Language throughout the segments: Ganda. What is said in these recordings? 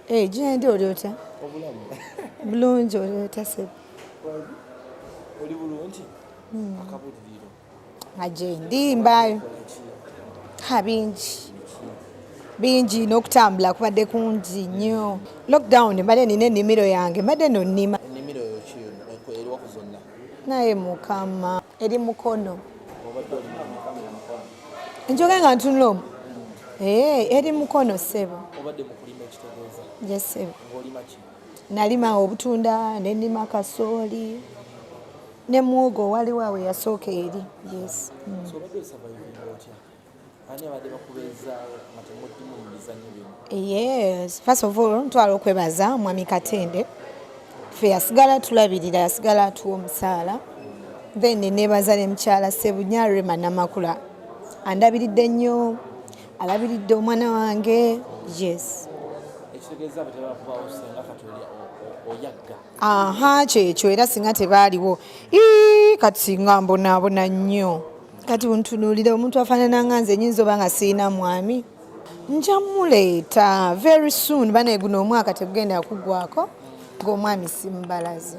Gyendi oli otya? Bulungi oli otya ssebo? Oli bulungi? Akabuliriro. Gyendi mbaayo. Bingi n'okutambula kubadde kungi nnyo. Lockdown mbadde nina ennimiro yange mbadde nno nnima. Ennimiro yo ki eri waku zonna? Naye Mukama eri Mukono. Obadde oli Mukono? Njoge nga ntunula omwo. Eri Mukono ssebo. Obadde mu kulima ekitegeeza? Yes ssebo. Ng'olima ki? Nalima obutunda ne nnima kasooli ne muwogo waliwo awo yasooka eri. Yes. So obadde osurvivinga otya? Ani abadde bakubeeza nga temuddimu mu bizannyo bino? Yes. First of all ntwala okwebaza Mwami Katende. Ffe yasigala tulabirira, yasigala atuwa omusaala. Then neebaza ne mukyala Ssebunya Namakula. Andabiridde nnyo, alabiridde omwana wange. Yes. Ekitegeeza abo tebakubaawo singa kati oyagga. Kyekyo era singa tebaaliwo. Kati singa mbonaabona nnyo. Kati buntunuulira omuntu afaanana nga nze nnyinza oba nga sirina mwami. Nja muleeta very soon bane guno omwaka tegugenda kuggwako ng'omwami simbalaze.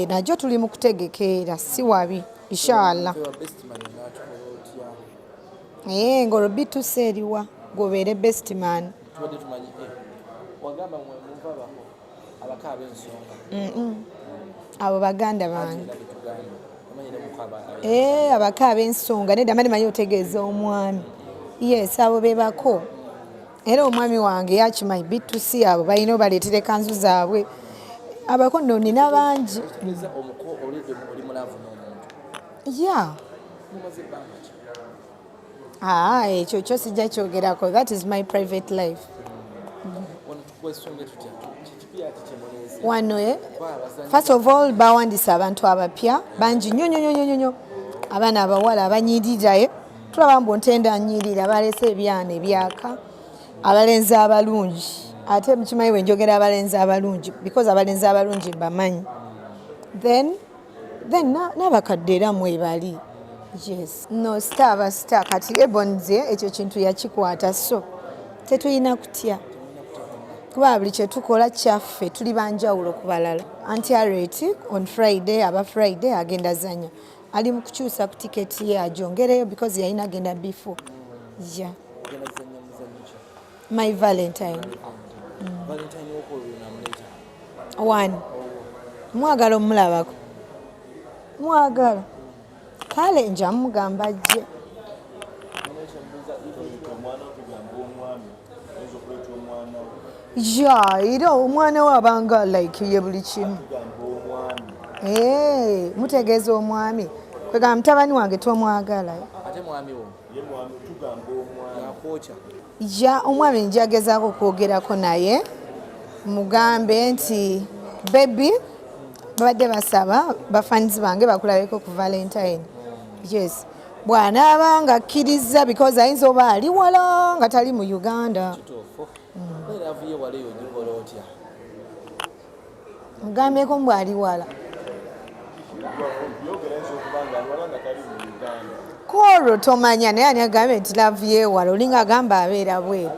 Najjo tuli mu kutegekeera si wabi inshallah. Ng'olwo bituse eriwa gobeere best man. Tubadde tumanyi wagamba mwe muva abaka ab'ensonga. Abo baganda bange. Abaka ab'ensonga nedda mani manyi otegeeza omwami. Yes, abo be bako. Era omwami wange yakimanyi bitusi abo balina obaleetera ekanzu zaabwe. Abako nno nina bangi. Ekyo kyo sijja kyogerako. That is my private life. Wano first of all bawandisa abantu abapya bangi nnyo abaana abawala abanyirira tulaba mbu ntenda nnyirira baleese ebyana ebyaka abalenzi abalungi ate mukimanyi bwe njogera abalenzi abalungi because abalenzi abalungi bamanyi then n'abakadde era mwebali. Yes. No star kati ebonze ekyo kintu yakikwata so tetulina kutya kuba buli kye tukola kyaffe tuli banjawulo ku balala. Anti Harriet on Friday aba Friday agenda zanya ali mu kukyusa ku tiketi ye ajongereyo because yalina agenda before. My Valentine. One. Mwagala omulabako. Mwagala. Kale nja mugamba ajje. Era omwana we abanga like ye buli kimu. Mutegeeza omwami. Kwegamba mutabani wange tomwagala. Ate mwami wo? Ye mwami tugamba omwami. Yakwocha. Omwami njagezaako okwogerako naye. Mugambe nti baby babadde basaba bafaanizi bange bakulabeko ku Valentine. Yes. Bw'anaaba nga akkiriza because ayinza oba ali wala nga tali mu Uganda. Mugambeko mbw ali wala. Koro tomanya naye ani agambe nti love yeewala olinga agamba abeera bweru.